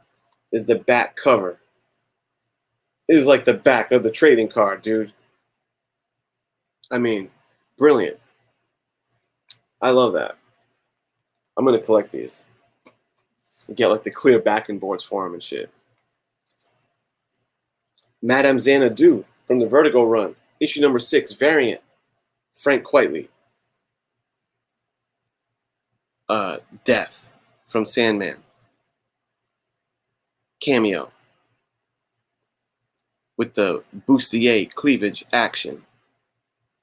is the back cover. It is like the back of the trading card, dude. I mean, brilliant. I love that. I'm gonna collect these. Get like the clear backing boards for them and shit. Madame Xanadu from the Vertigo run, issue number 6, variant. Frank Quitely. Death from Sandman. Cameo. With the bustier cleavage action.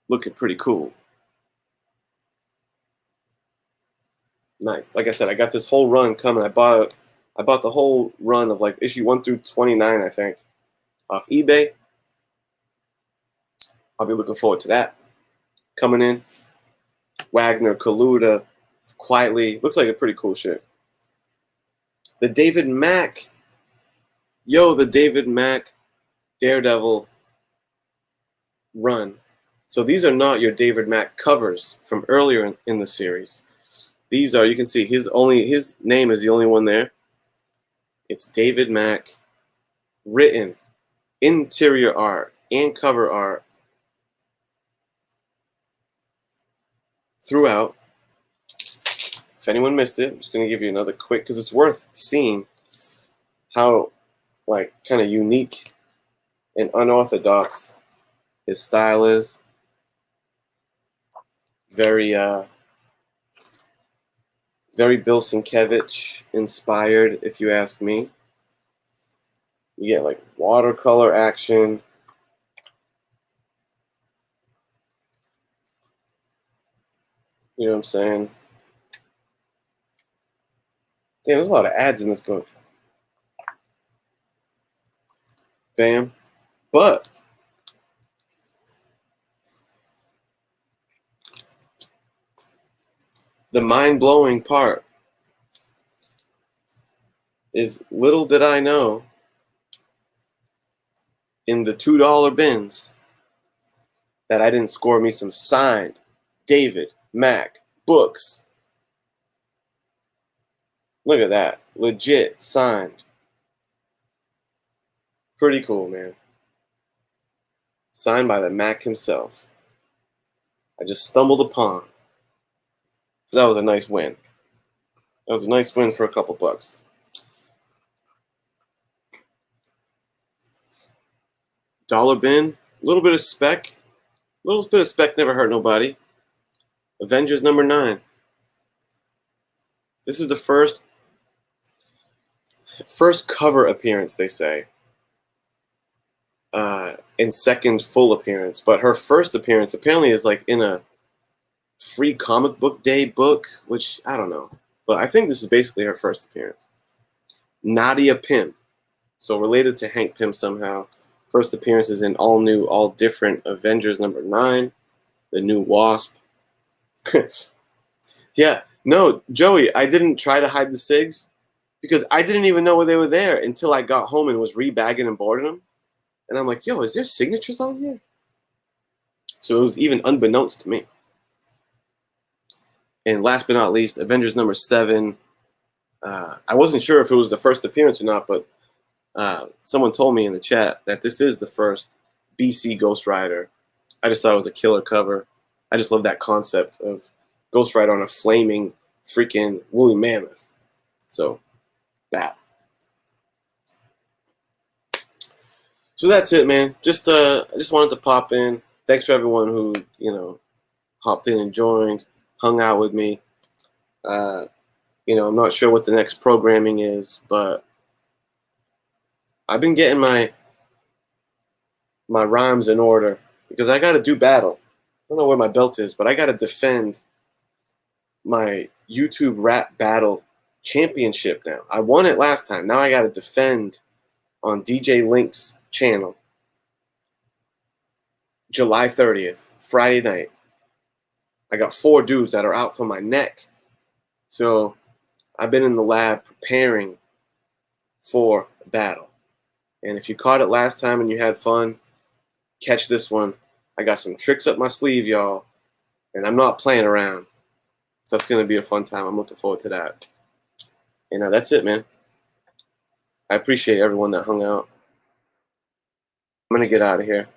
Looking pretty cool. Nice. Like I said, I got this whole run coming. I bought the whole run of like issue 1 through 29, I think, off eBay. I'll be looking forward to that. Coming in. Wagner, Kaluta, Quietly. Looks like a pretty cool shit. The David Mack. Yo, the David Mack Daredevil run. So these are not your David Mack covers from earlier in the series. These are, you can see his name is the only one there. It's David Mack, written, interior art and cover art throughout. If anyone missed it, I'm just going to give you another quick, because it's worth seeing how, like, kind of unique and unorthodox his style is. Very Bill Sienkiewicz inspired, if you ask me. You get like watercolor action. You know what I'm saying? Damn, there's a lot of ads in this book. Bam. But the mind-blowing part is, little did I know, in the $2 bins, that I didn't score me some signed David Mack books. Look at that. Legit signed. Pretty cool, man. Signed by the Mack himself. I just stumbled upon. That was a nice win. That was a nice win for a couple bucks. Dollar bin, a little bit of spec. A little bit of spec never hurt nobody. Avengers number 9. This is the first cover appearance, they say. And second full appearance. But her first appearance apparently is like in a free comic book day book, which I don't know. But I think this is basically her first appearance. Nadia Pym. So related to Hank Pym somehow. First appearance is in all new, all different Avengers number 9. The new Wasp. Yeah. No, Joey, I didn't try to hide the SIGs because I didn't even know they were there until I got home and was rebagging and boarding them. And I'm like, yo, is there signatures on here? So it was even unbeknownst to me. And last but not least, Avengers number 7. I wasn't sure if it was the first appearance or not, but someone told me in the chat that this is the first BC Ghost Rider. I just thought it was a killer cover. I just love that concept of Ghost Rider on a flaming freaking woolly mammoth. So, that. So that's it, man. I just wanted to pop in. Thanks for everyone who, hopped in and joined, hung out with me. I'm not sure what the next programming is, but I've been getting my rhymes in order because I got to do battle. I don't know where my belt is, but I got to defend my YouTube rap battle championship now. I won it last time. Now I got to defend on DJ Link's channel. July 30th, Friday night. I got 4 dudes that are out for my neck. So I've been in the lab preparing for battle. And if you caught it last time and you had fun, catch this one. I got some tricks up my sleeve, y'all, and I'm not playing around. So that's going to be a fun time. I'm looking forward to that. And that's it, man. I appreciate everyone that hung out. I'm going to get out of here.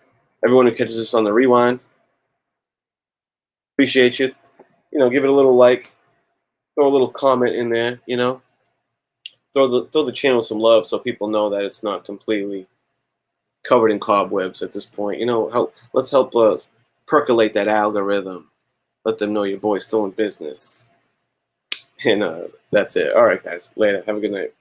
Everyone who catches this on the rewind, appreciate you. Give it a little like, throw a little comment in there, Throw the channel some love so people know that it's not completely covered in cobwebs at this point. Let's help us percolate that algorithm. Let them know your boy's still in business. And that's it. All right, guys. Later. Have a good night.